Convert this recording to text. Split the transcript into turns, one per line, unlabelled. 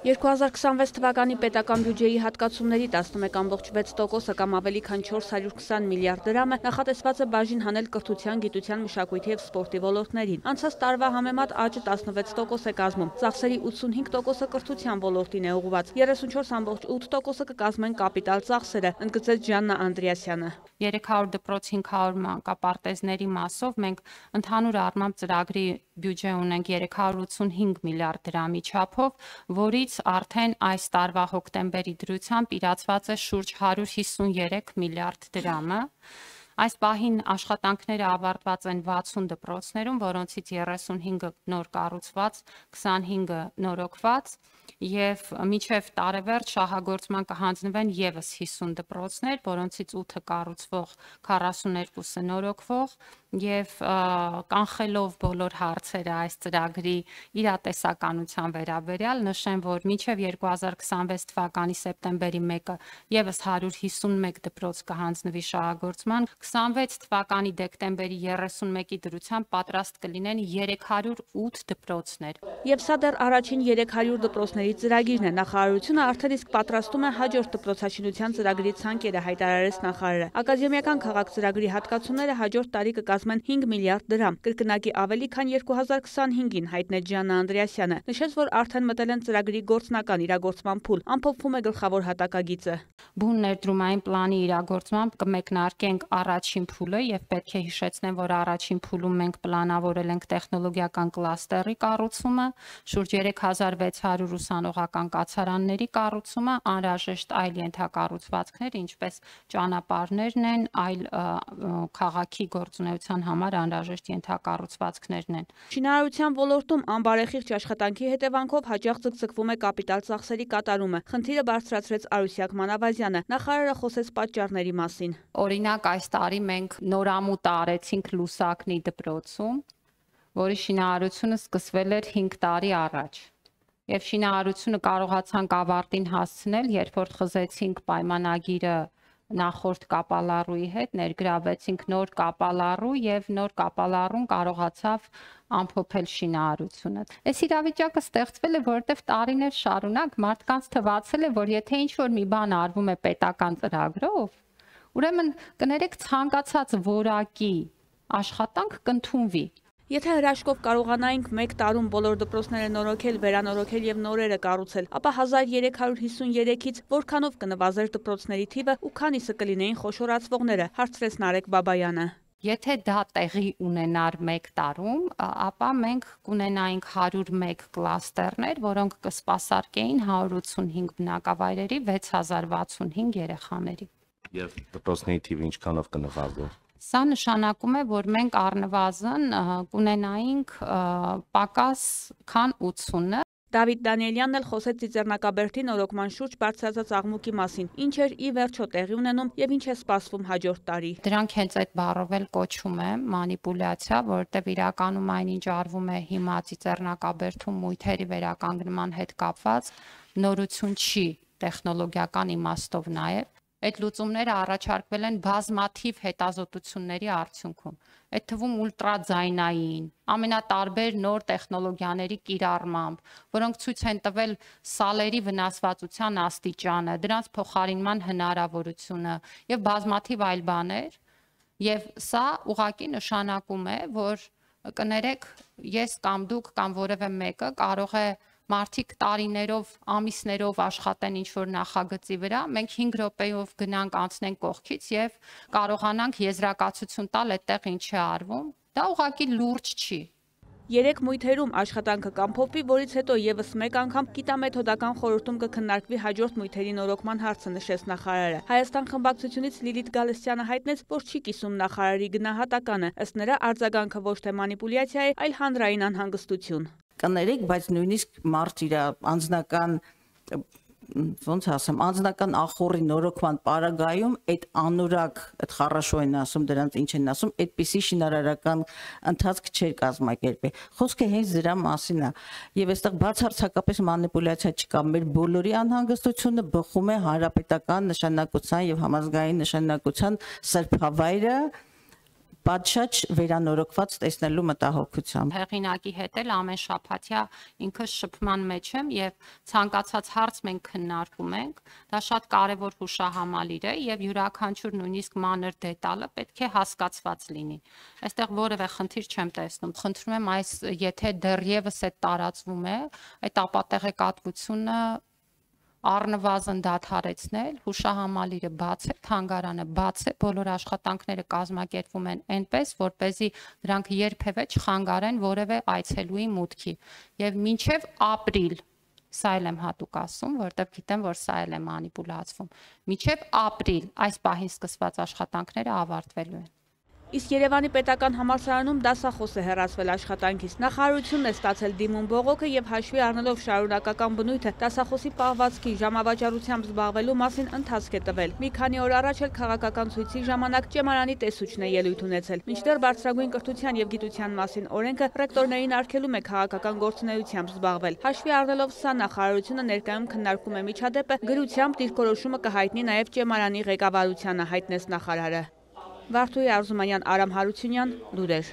2026 թվականի պետական բյուջեի հատկացումների 11,6%-ը կամ ավելի քան 420 միլիարդ դրամը նախատեսված է բաժին հանել կրթության, գիտության, մշակույթի և սպորտի ոլորտներին։ Անցած տարվա համեմատ աճը 16% է կազմում։ Ծախսերի 85%-ը կրթության ոլորտին է ուղղված, 34,8%-ը կկազմեն կապիտալ ծախսերը, ընդգծեց Ժաննա Անդրեասյանը։
300 դպրոց 500 մանկապարտեզների մասով մենք ընդհանուր առմամբ ծրագրի բյուջե ունենք 385 միլիարդ դրամի չափով, որից արդեն այս տարվա հոկտեմբերի դրությամբ իրացված է շուրջ 153 միլիարդ դրամը։ Այս պահին աշխատանքները ավարտված են 60 դպրոցներում, որոնցից 35-ը նոր կառուցված, 25-ը նորոգված և մինչև տարեվերջ շահագործման կհանձնվեն ևս 50 դպրոցներ, որոնցից 8-ը կառուցվող, 42-ը նորոգվող և կանխելով բոլոր հարցերը այս ծրագրի իրատեսականության վերաբերյալ նշեմ, որ մինչև 2026 թվականի սեպտեմբերի 1-ը ևս 151 դպրոց կհանձնվի շահագործման, 26 թվականի դեկտեմբերի 31-ի դրությամբ պատրաստ կլինեն 308 դպրոցներ։
Եվ սա դեռ առաջին 300 դպրոցների ծրագիրն է։ Նախարարությունը արդեն իսկ պատրաստում է հաջորդ դպրոցաշինության ծրագրի ցանկերը, հայտարարեց նախարարը։ Ակադեմիական քաղաք ծրագրի հատկացումները հաջորդ տարի կկազմեն 5 միլիարդ դրամ, կրկնակի ավելի քան 2025-ին, հայտնեց Ժաննա Անդրեասյանը։ Նշեց, որ արդեն մտել են ծրագրի գործնական իրագործման փուլ, ամփոփվում է գլխավոր հատակագիծը։
Բուն ներդրումային պլանի իրագործմամբ կմեկնարկենք առաջին փուլը եւ պետք է հիշեցնեմ, որ առաջին փուլում մենք պլանավորել ենք տեխնոլոգիական կլաստերի կառուցումը, շուրջ 3600 ուսանողական կացարանների կառուցումը, անհրաժեշտ այլ ենթակառուցվածքներ, ինչպես ճանապարհներն են, այլ քաղաքի գործունեության համար անհրաժեշտ ենթակառուցվածքներն են։
Շինարարության ոլորտում անբարեխիղճ աշխատանքի հետևանքով հաճախ ձգձգվում է կապիտալ ծախսերի կատարումը։ Խնդիրը բարձրացրեց Արուսյակ Մանավազյանը։ Նախարարը խոսեց պատճառների մասին։
Օրինակ, այս տարի մենք նորամուտ արեցինք Լուսակնի դպրոցում, որի շինարարությունը սկսվել էր 5 տարի առաջ։ Եվ շինարարությունը կարողացանք ավարտին հասցնել, երբ որ խզեցինք պայմանագիրը նախորդ կապալառուի հետ, ներգրավեցինք նոր կապալառու եւ նոր կապալառուն կարողացավ ամփոփել շինարարությունը։ Այս իրավիճակը ստեղծվել է, որովհետեւ տարիներ շարունակ մարդկանց թվացել է, որ եթե ինչ-որ մի բան արվում է պետական ծրագրով, ուրեմն կներեք ցանկացած որակի աշխատանք կընդունվի։
Եթե հրաշքով կարողանայինք 1 տարում բոլոր դպրոցները նորոգել, վերանորոգել եւ նորերը կառուցել, ապա 1353-ից որքանով կնվազեր դպրոցների թիվը ու քանիսը կլինեին խոշորացվողները, հարցրեց Նարեկ Բաբայանը։
Եթե դա տեղի ունենար 1 տարում, ապա մենք կունենայինք 101 կլաստերներ, որոնք կսպասարկեին 185 բնակավայրերի 6065 երեխաների։
Եվ դպրոցների թիվը ինչքանով կնվազի։
Սա նշանակում է, որ մենք առնվազն կունենայինք պակաս քան 80-ը։
Դավիթ Դանիելյանն էլ խոսեց Ծիծեռնակաբերդի նորոգման շուրջ բարձրացած աղմուկի մասին, ինչ էր ի վերջո տեղի ունենում եւ ինչ է սպասվում հաջորդ տարի։
Դրանք հենց այդ բառով էլ կոչում է մանիպուլյացիա, որովհետեւ իրականում այնինչ արվում է հիմա Ծիծեռնակաբերդում մույթերի վերականգնման հետ կապված նորություն չի տեխնոլոգիական իմաստով նաեւ։ Այդ լուծումները առաջարկվել են բազմաթիվ հետազոտությունների արդյունքում։ Այդ թվում ուլտրաձայնային, ամենատարբեր նոր տեխնոլոգիաների կիրառմամբ, որոնք ցույց են տվել սալերի վնասվածության աստիճանը, դրանց փոխարինման հնարավորությունը եւ բազմաթիվ այլ բաներ։ Եվ սա ուղղակի նշանակում է, որ կներեք, ես կամ դուք կամ որևէ մեկը կարող է մարդիկ տարիներով, ամիսներով աշխատեն ինչ-որ նախագծի վրա, մենք 5 րոպեով գնանք անցնենք կողքից եւ կարողանանք եզրակացություն տալ այդտեղ ինչ է արվում։ Դա ուղղակի լուրջ չի։
3 մույթերում աշխատանքը կամփոփվի, որից հետո եւս մեկ անգամ գիտամեթոդական խորհրդում կքննարկվի հաջորդ մույթերի նորոգման հարցը, նշեց նախարարը։ Հայաստան խմբակցությունից Լիլիթ Գալստյանը հայտնեց, որ չի կիսում նախարարի գնահատականը։ Ըստ նրա, արձագանքը ոչ թե մանիպուլյացիա է, այլ հանրային անհանգստություն։
Կներեք, բայց նույնիսկ մարդ իր անձնական ոնց ասեմ, անձնական ախորի նորոգման պարագայում այդ անորակ, այդ խառաշո են ասում, դրանց ինչ են ասում, այդպիսի շինարարական ընթացք չէր կազմակերպել։ Խոսքը հենց դրա մասին է։ Եվ այստեղ բացարձակապես մանիպուլյացիա չկա, մեր բոլորի անհանգստությունը բխում է հանրապետական նշանակության եւ համազգային նշանակության սրբավայրը պատշաճ վերանորոգված տեսնելու մտահոգությամբ։
Հեղինակի հետ էլ ամեն շաբաթյա ինքս շփման մեջ եմ եւ ցանկացած հարց մենք քննարկում ենք։ Դա շատ կարեւոր հուշահամալիր է եւ յուրաքանչյուր նույնիսկ մանր դետալը պետք է հասկացված լինի։ Այստեղ որևէ խնդիր չեմ տեսնում։ Խնդրում եմ այս եթե դեռևս այդ տարածվում է, այդ ապատեղեկատվությունը առնվազն դադարեցնել, հուշահամալիրը բաց է, թանգարանը բաց է, բոլոր աշխատանքները կազմակերպվում են այնպես, որպեսզի դրանք երբևէ չխանգարեն որևէ այցելուի մուտքի։ Եվ մինչև ապրիլ, սա էլ եմ հատուկ ասում, որտեղ գիտեմ, որ սա էլ է մանիպուլացվում։ Մինչև ապրիլ այս պահին սկսված աշխատանքները ավարտվելու են։
Իսկ Երևանի պետական համալսարանում դասախոս է հեռացվել աշխատանքից։ Նախարարությունն է ստացել դիմում բողոքը եւ հաշվի առնելով շարունակական բնույթը դասախոսի պահվածքի ժամավաճառությամբ զբաղվելու մասին ընթացք է տվել։ Մի քանի օր առաջ էլ քաղաքական ցույցի ժամանակ ճեմարանի տեսուչն է ելույթ ունեցել։ Մինչդեռ բարձրագույն կրթության եւ գիտության մասին օրենքը ռեկտորներին արգելում է քաղաքական գործունեությամբ զբաղվել։ Հաշվի առնելով սա, նախարարությունը ներկայում քննարկում է միջադեպը, գրությամբ դիրքորոշումը կհայտնի նաեւ ճեմարանի ղեկավարությանը, հայտնեց նախարարը։ Վարդուհի Արզումանյան, Արամ Հարությունյան, լուրեր։